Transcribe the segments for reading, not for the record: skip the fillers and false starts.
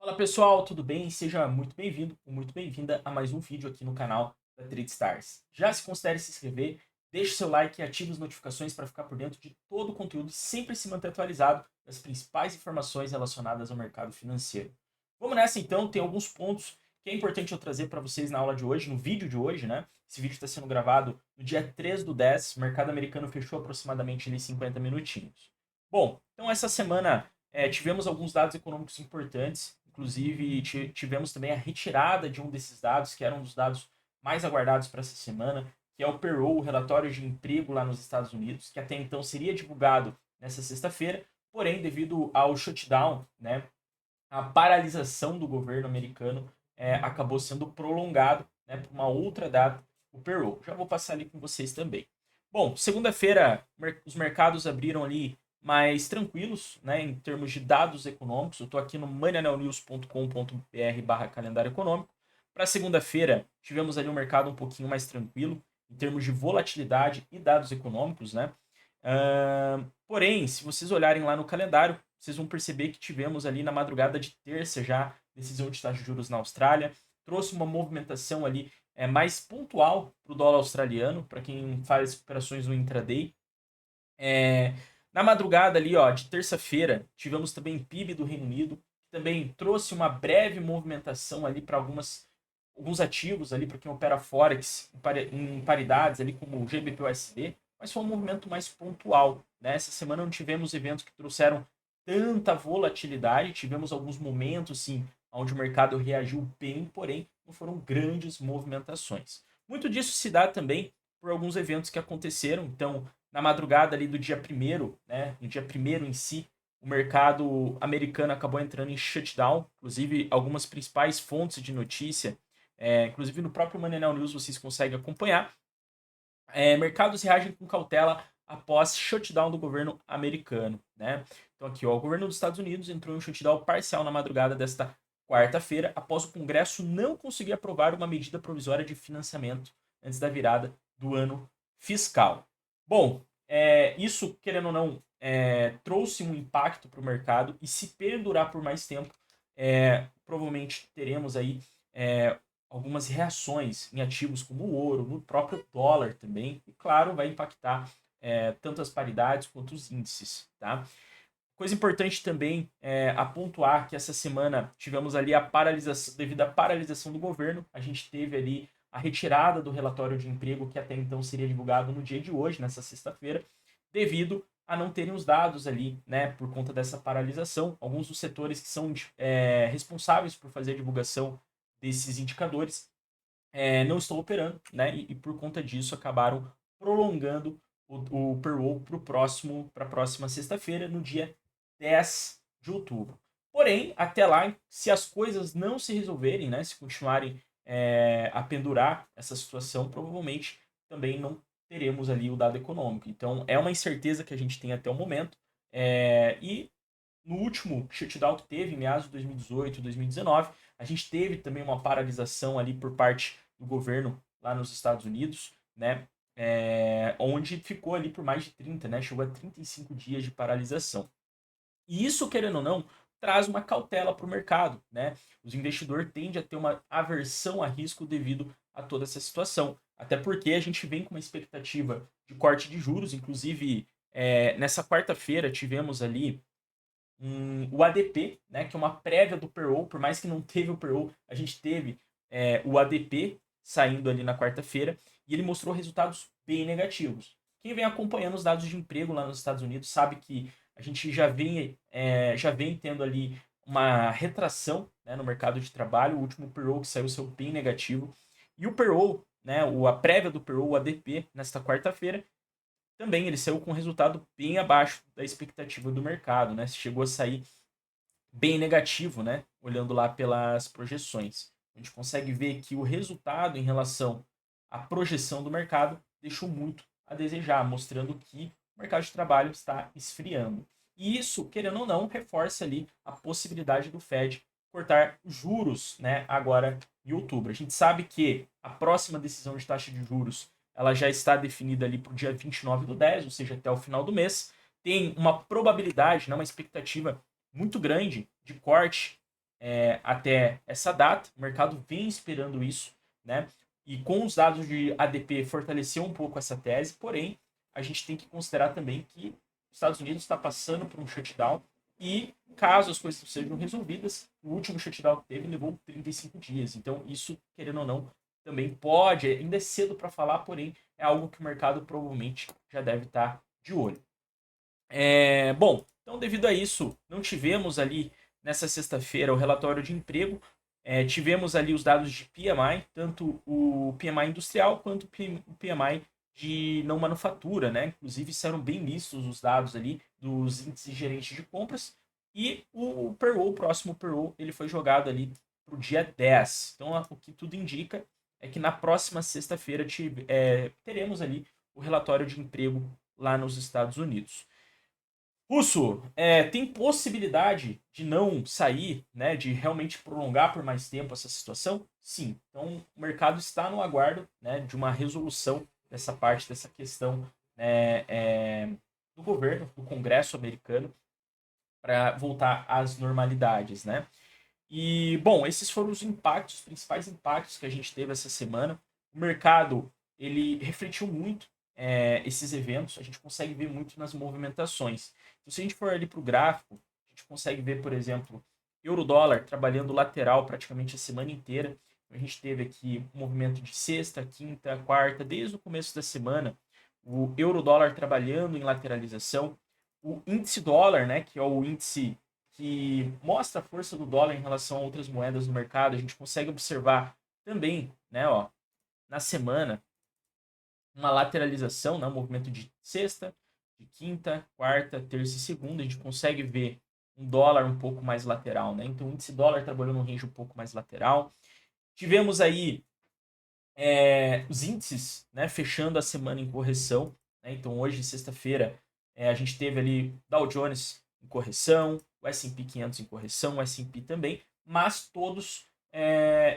Fala pessoal, tudo bem? Seja muito bem-vindo ou muito bem-vinda a mais um vídeo aqui no canal da TradeStars. Já se considere se inscrever, deixe seu like e ative as notificações para ficar por dentro de todo o conteúdo e sempre se manter atualizado das principais informações relacionadas ao mercado financeiro. Vamos nessa então, tem alguns pontos que é importante eu trazer para vocês na aula de hoje, no vídeo de hoje, né? Esse vídeo está sendo gravado no dia 3/10, o mercado americano fechou aproximadamente ali 50 minutinhos. Bom, então essa semana tivemos alguns dados econômicos importantes, inclusive tivemos também a retirada de um desses dados, que era um dos dados mais aguardados para essa semana, que é o payroll, o relatório de emprego lá nos Estados Unidos, que até então seria divulgado nessa sexta-feira, porém, devido ao shutdown, né, a paralisação do governo americano acabou sendo prolongado, né, para uma outra data, o payroll. Já vou passar ali com vocês também. Bom, segunda-feira os mercados abriram ali mais tranquilos, né, em termos de dados econômicos. Eu estou aqui no moneyannelnews.com.br/calendário econômico. Para segunda-feira, tivemos ali um mercado um pouquinho mais tranquilo, em termos de volatilidade e dados econômicos, né? Porém, se vocês olharem lá no calendário, vocês vão perceber que tivemos ali na madrugada de terça já decisão de taxa de juros na Austrália, trouxe uma movimentação ali mais pontual para o dólar australiano, para quem faz operações no intraday. É, Na madrugada ali, ó, de terça-feira, tivemos também PIB do Reino Unido, que também trouxe uma breve movimentação ali para alguns ativos ali para quem opera Forex em paridades ali como o GBP/USD, mas foi um movimento mais pontual, né? Essa semana não tivemos eventos que trouxeram tanta volatilidade, tivemos alguns momentos sim onde o mercado reagiu bem, porém não foram grandes movimentações. Muito disso se dá também por alguns eventos que aconteceram, então na madrugada ali do dia primeiro, né, no dia primeiro em si, o mercado americano acabou entrando em shutdown, inclusive algumas principais fontes de notícia, inclusive no próprio Money Now News vocês conseguem acompanhar. Mercados reagem com cautela após shutdown do governo americano, né? Então aqui, ó, o governo dos Estados Unidos entrou em um shutdown parcial na madrugada desta quarta-feira, após o Congresso não conseguir aprovar uma medida provisória de financiamento antes da virada do ano fiscal. Bom, isso, querendo ou não, trouxe um impacto para o mercado e se perdurar por mais tempo, provavelmente teremos aí algumas reações em ativos como o ouro, no próprio dólar também, e claro, vai impactar tanto as paridades quanto os índices, tá? Coisa importante também a pontuar que essa semana tivemos ali a paralisação, devido à paralisação do governo, a gente teve ali a retirada do relatório de emprego que até então seria divulgado no dia de hoje, nessa sexta-feira, devido a não terem os dados ali, né, por conta dessa paralisação. Alguns dos setores que são responsáveis por fazer a divulgação desses indicadores não estão operando, né, e por conta disso acabaram prolongando o payroll para a próxima sexta-feira, no dia 10 de outubro. Porém, até lá, se as coisas não se resolverem, né, se continuarem a pendurar essa situação, provavelmente também não teremos ali o dado econômico. Então, é uma incerteza que a gente tem até o momento. E no último shutdown que teve, em meados de 2018, 2019, a gente teve também uma paralisação ali por parte do governo lá nos Estados Unidos, né? Onde ficou ali por mais de 30, né? Chegou a 35 dias de paralisação. E isso, querendo ou não, traz uma cautela para o mercado, né? Os investidores tendem a ter uma aversão a risco devido a toda essa situação. Até porque a gente vem com uma expectativa de corte de juros, inclusive nessa quarta-feira tivemos ali o ADP, né, que é uma prévia do payroll, por mais que não teve o payroll, a gente teve o ADP saindo ali na quarta-feira, e ele mostrou resultados bem negativos. Quem vem acompanhando os dados de emprego lá nos Estados Unidos sabe que a gente já vem tendo ali uma retração, né, no mercado de trabalho. O último payroll que saiu bem negativo. E o payroll, né, a prévia do payroll, o ADP, nesta quarta-feira, também ele saiu com um resultado bem abaixo da expectativa do mercado, né? Chegou a sair bem negativo, né? Olhando lá pelas projeções. A gente consegue ver que o resultado em relação à projeção do mercado deixou muito a desejar, mostrando que o mercado de trabalho está esfriando. E isso, querendo ou não, reforça ali a possibilidade do Fed cortar juros, né, agora em outubro. A gente sabe que a próxima decisão de taxa de juros ela já está definida ali para o dia 29/10, ou seja, até o final do mês. Tem uma probabilidade, né, uma expectativa muito grande de corte até essa data. O mercado vem esperando isso, né? E com os dados de ADP fortaleceu um pouco essa tese, porém, a gente tem que considerar também que os Estados Unidos está passando por um shutdown e, caso as coisas sejam resolvidas, o último shutdown que teve levou 35 dias. Então, isso, querendo ou não, também pode, ainda é cedo para falar, porém, é algo que o mercado provavelmente já deve estar de olho. Bom, então devido a isso, não tivemos ali nessa sexta-feira o relatório de emprego, tivemos ali os dados de PMI, tanto o PMI industrial quanto o PMI de não manufatura, né? Inclusive saíram bem listos os dados ali dos índices gerentes de compras e o payroll, o próximo payroll, ele foi jogado ali para o dia 10. Então, o que tudo indica é que na próxima sexta-feira teremos ali o relatório de emprego lá nos Estados Unidos. Russo, tem possibilidade de não sair, né, de realmente prolongar por mais tempo essa situação? Sim. Então, o mercado está no aguardo, né, de uma resolução dessa parte, dessa questão do governo, do Congresso americano, para voltar às normalidades, né? E, bom, esses foram os impactos, os principais impactos que a gente teve essa semana. O mercado, ele refletiu muito esses eventos, a gente consegue ver muito nas movimentações. Então, se a gente for ali para o gráfico, a gente consegue ver, por exemplo, euro-dólar trabalhando lateral praticamente a semana inteira. A gente teve aqui um movimento de sexta, quinta, quarta, desde o começo da semana, o euro-dólar trabalhando em lateralização. O índice dólar, né, que é o índice que mostra a força do dólar em relação a outras moedas no mercado, a gente consegue observar também, né, ó, na semana, uma lateralização, né, um movimento de sexta, de quinta, quarta, terça e segunda, a gente consegue ver um dólar um pouco mais lateral, né? Então o índice dólar trabalhou num range um pouco mais lateral. Tivemos aí os índices, né, fechando a semana em correção, né? Então hoje, sexta-feira, a gente teve ali Dow Jones em correção, o S&P 500 em correção, o S&P também, mas todos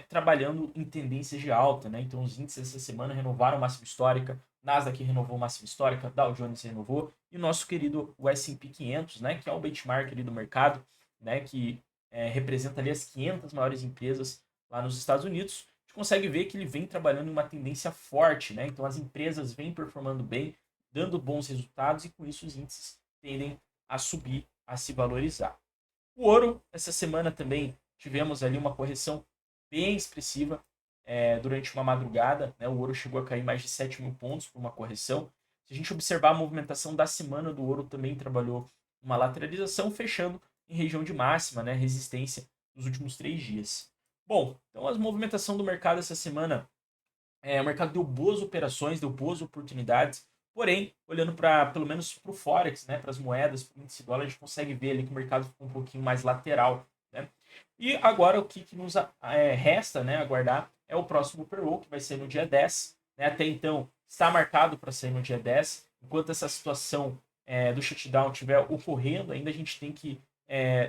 trabalhando em tendências de alta, né? Então os índices essa semana renovaram máxima histórica, Nasdaq renovou máxima histórica, Dow Jones renovou, e o nosso querido o S&P 500, né, que é o benchmark ali do mercado, né, que representa ali as 500 maiores empresas lá nos Estados Unidos, consegue ver que ele vem trabalhando em uma tendência forte, né? Então as empresas vêm performando bem, dando bons resultados e com isso os índices tendem a subir, a se valorizar. O ouro, essa semana também tivemos ali uma correção bem expressiva durante uma madrugada, né? O ouro chegou a cair mais de 7 mil pontos por uma correção. Se a gente observar a movimentação da semana do ouro, também trabalhou uma lateralização, fechando em região de máxima, né? Resistência nos últimos 3 dias. Bom, então a movimentação do mercado essa semana, o mercado deu boas operações, deu boas oportunidades, porém, olhando para pelo menos para o Forex, né, para as moedas, para o índice dólar, a gente consegue ver ali que o mercado ficou um pouquinho mais lateral. Né? E agora o que nos resta, né, aguardar é o próximo payroll, que vai ser no dia 10. Né? Até então, está marcado para sair no dia 10. Enquanto essa situação do shutdown estiver ocorrendo, ainda a gente tem que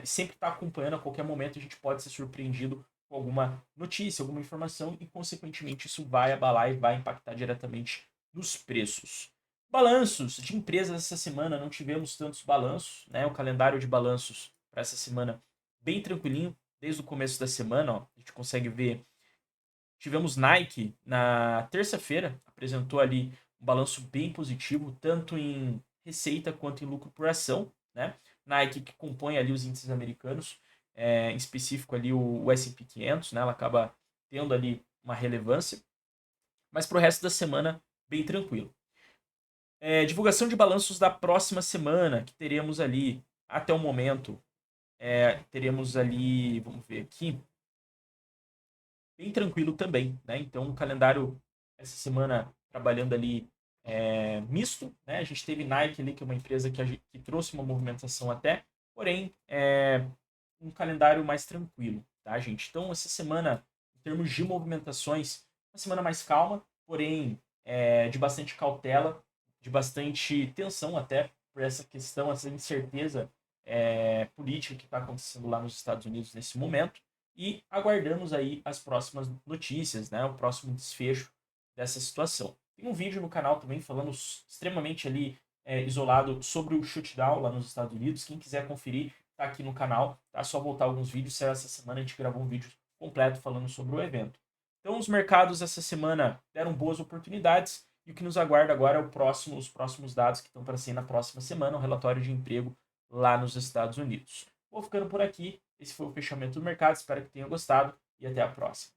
sempre estar acompanhando, a qualquer momento a gente pode ser surpreendido com alguma notícia, alguma informação e, consequentemente, isso vai abalar e vai impactar diretamente nos preços. Balanços de empresas essa semana, não tivemos tantos balanços, né? O calendário de balanços para essa semana bem tranquilinho, desde o começo da semana, ó, a gente consegue ver. Tivemos Nike na terça-feira, apresentou ali um balanço bem positivo, tanto em receita quanto em lucro por ação, né? Nike que compõe ali os índices americanos, em específico ali o S&P 500, né? Ela acaba tendo ali uma relevância, mas para o resto da semana bem tranquilo. Divulgação de balanços da próxima semana, que teremos ali até o momento, teremos ali, vamos ver aqui, bem tranquilo também, né? Então, o calendário essa semana trabalhando ali misto, né? A gente teve Nike ali, que é uma empresa que trouxe uma movimentação até, porém, um calendário mais tranquilo, tá, gente? Então, essa semana, em termos de movimentações, uma semana mais calma, porém, de bastante cautela, de bastante tensão até, por essa questão, essa incerteza política que está acontecendo lá nos Estados Unidos nesse momento e aguardamos aí as próximas notícias, né, o próximo desfecho dessa situação. Tem um vídeo no canal também falando extremamente ali isolado sobre o shutdown lá nos Estados Unidos. Quem quiser conferir, tá aqui no canal, tá? Só voltar alguns vídeos. Essa semana a gente gravou um vídeo completo falando sobre o evento. Então, os mercados essa semana deram boas oportunidades e o que nos aguarda agora é os próximos dados que estão para sair na próxima semana, o relatório de emprego lá nos Estados Unidos. Vou ficando por aqui. Esse foi o fechamento do mercado. Espero que tenha gostado e até a próxima.